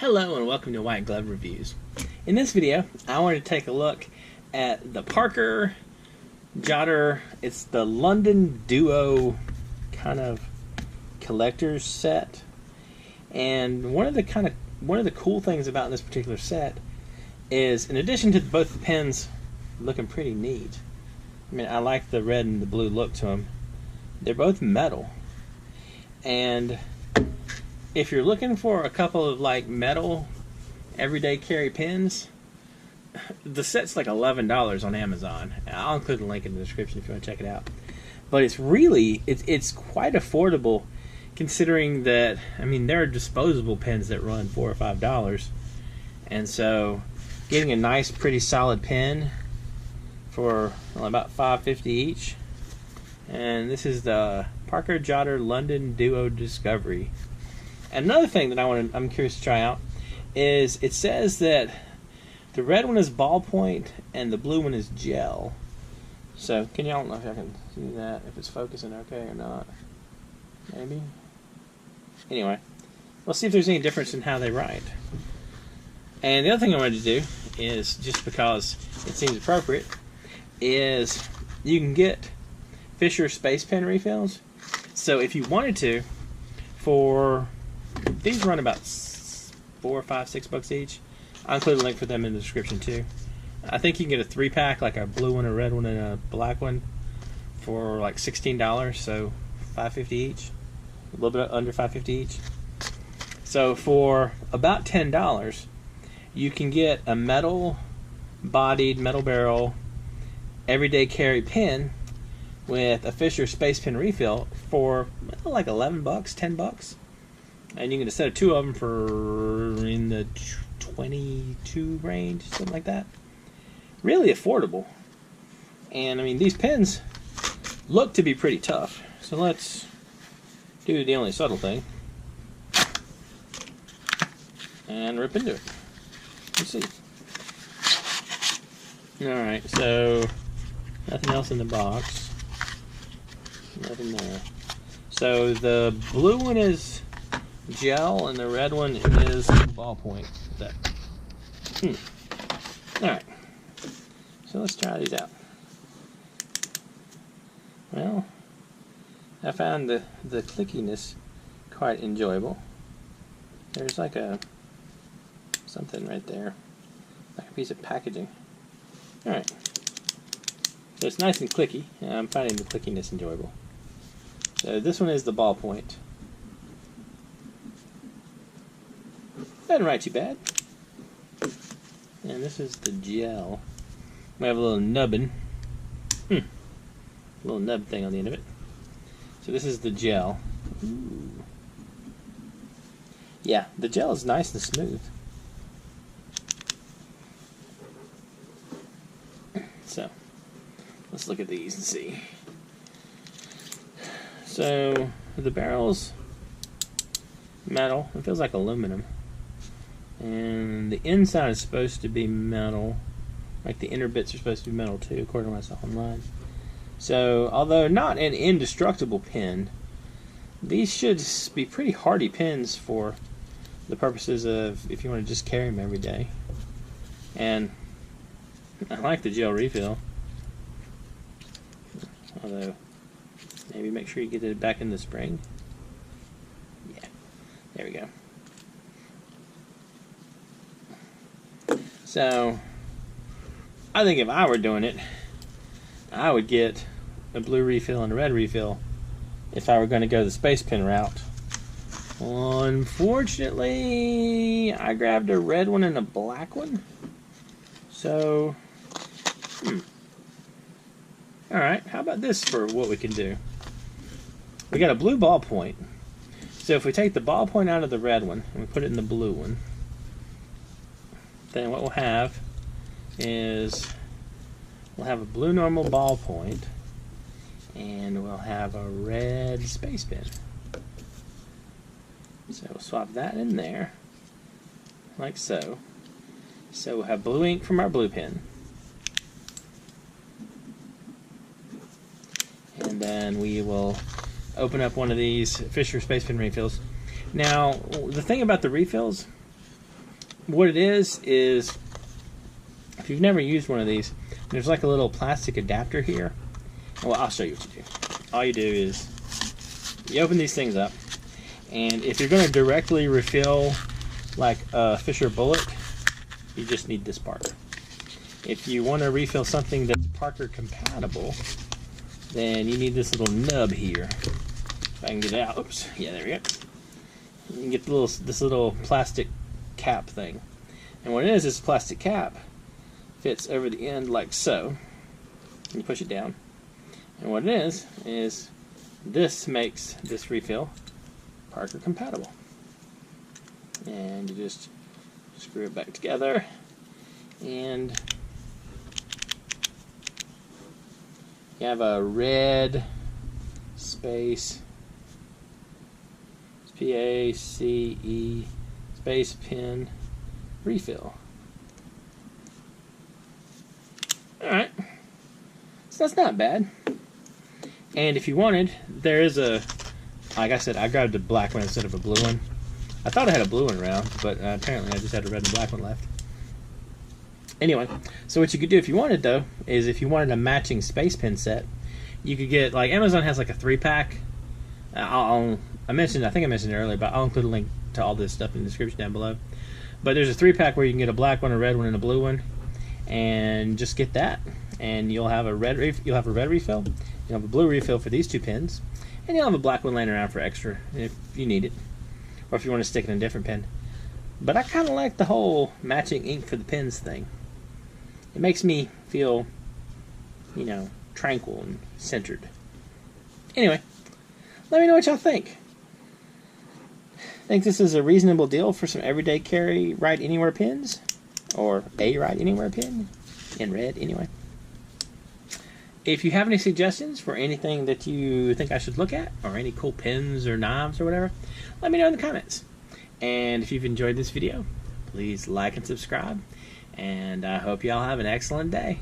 Hello and welcome to White Glove Reviews. In this video, I want to take a look at the Parker Jotter. It's the London Duo kind of collector's set. And one of the cool things about this particular set is, in addition to both the pens looking pretty neat, I mean, I like the red and the blue look to them. They're both metal. And if you're looking for a couple of like metal everyday carry pens, the set's like $11 on Amazon. I'll include a link in the description if you want to check it out. But it's really, it's quite affordable considering that, I mean, there are disposable pens that run $4 or $5. And so getting a nice, pretty solid pen for about $5.50 each. And this is the Parker Jotter London Duo Discovery. Another thing that I'm curious to try out is it says that the red one is ballpoint and the blue one is gel. So I don't know if I can see that, if it's focusing okay or not. Maybe. Anyway, we'll see if there's any difference in how they write. And the other thing I wanted to do is, just because it seems appropriate, is you can get Fisher Space Pen refills. So if you wanted to, these run about $4, $5, $6 each. I'll include a link for them in the description too. I think you can get a 3-pack, like a blue one, a red one, and a black one, for like $16, so $5.50 each. A little bit under $5.50 each. So for about $10, you can get a metal-bodied, metal barrel, everyday carry pen with a Fisher Space Pen refill for like $11, $10. And you can get a set of 2 of them for in the 22 range, something like that. Really affordable. And I mean, these pens look to be pretty tough. So let's do the only subtle thing and rip into it. Let's see. Alright, so nothing else in the box. Nothing there. So the blue one is gel and the red one is ballpoint. Alright. So let's try these out. Well, I found the clickiness quite enjoyable. There's like something right there, like a piece of packaging. Alright. So it's nice and clicky. I'm finding the clickiness enjoyable. So this one is the ballpoint. Doesn't write too bad. And this is the gel. We have a little nubbin. A little nub thing on the end of it. So this is the gel. Ooh. Yeah, the gel is nice and smooth. So let's look at these and see. So the barrel's metal. It feels like aluminum. And the inside is supposed to be metal. Like the inner bits are supposed to be metal too, according to what I saw online. So, although not an indestructible pen, these should be pretty hardy pens for the purposes of if you want to just carry them every day. And I like the gel refill. Although, maybe make sure you get it back in the spring. Yeah, there we go. So, I think if I were doing it, I would get a blue refill and a red refill if I were going to go the space pen route. Unfortunately, I grabbed a red one and a black one. So, alright, how about this for what we can do? We got a blue ballpoint. So if we take the ballpoint out of the red one and we put it in the blue one, then what we'll have is we'll have a blue normal ballpoint and we'll have a red space pen. So we'll swap that in there like so. So we'll have blue ink from our blue pen. And then we will open up one of these Fisher Space Pen refills. Now, the thing about the refills what it is if you've never used one of these, there's like a little plastic adapter here. Well, I'll show you what you do. All you do is you open these things up, and if you're going to directly refill like a Fisher Bullet, you just need this part. If you want to refill something that's Parker compatible, then you need this little nub here. If I can get it out. Oops. Yeah, there we go. You can get this little plastic cap thing. And what it is, this plastic cap fits over the end like so. And you push it down. And what it is this makes this refill Parker compatible. And you just screw it back together, and you have a red space PACE space pen refill. Alright, so that's not bad. And if you wanted, there is a, like I said, I grabbed a black one instead of a blue one. I thought I had a blue one around, but apparently I just had a red and black one left. Anyway, so what you could do if you wanted, though, is if you wanted a matching space pen set, you could get, like, Amazon has like a 3-pack. I think I mentioned it earlier, but I'll include a link to all this stuff in the description down below. But there's a 3-pack where you can get a black one, a red one, and a blue one, and just get that, and you'll have a red refill, you'll have a blue refill for these 2 pens, and you'll have a black one laying around for extra if you need it, or if you want to stick it in a different pen. But I kind of like the whole matching ink for the pens thing. It makes me feel, you know, tranquil and centered. Anyway, let me know what y'all think. Think this is a reasonable deal for some everyday carry, write anywhere pens? Or a write anywhere pen? In red, anyway. If you have any suggestions for anything that you think I should look at, or any cool pens or knives or whatever, let me know in the comments. And if you've enjoyed this video, please like and subscribe. And I hope y'all have an excellent day.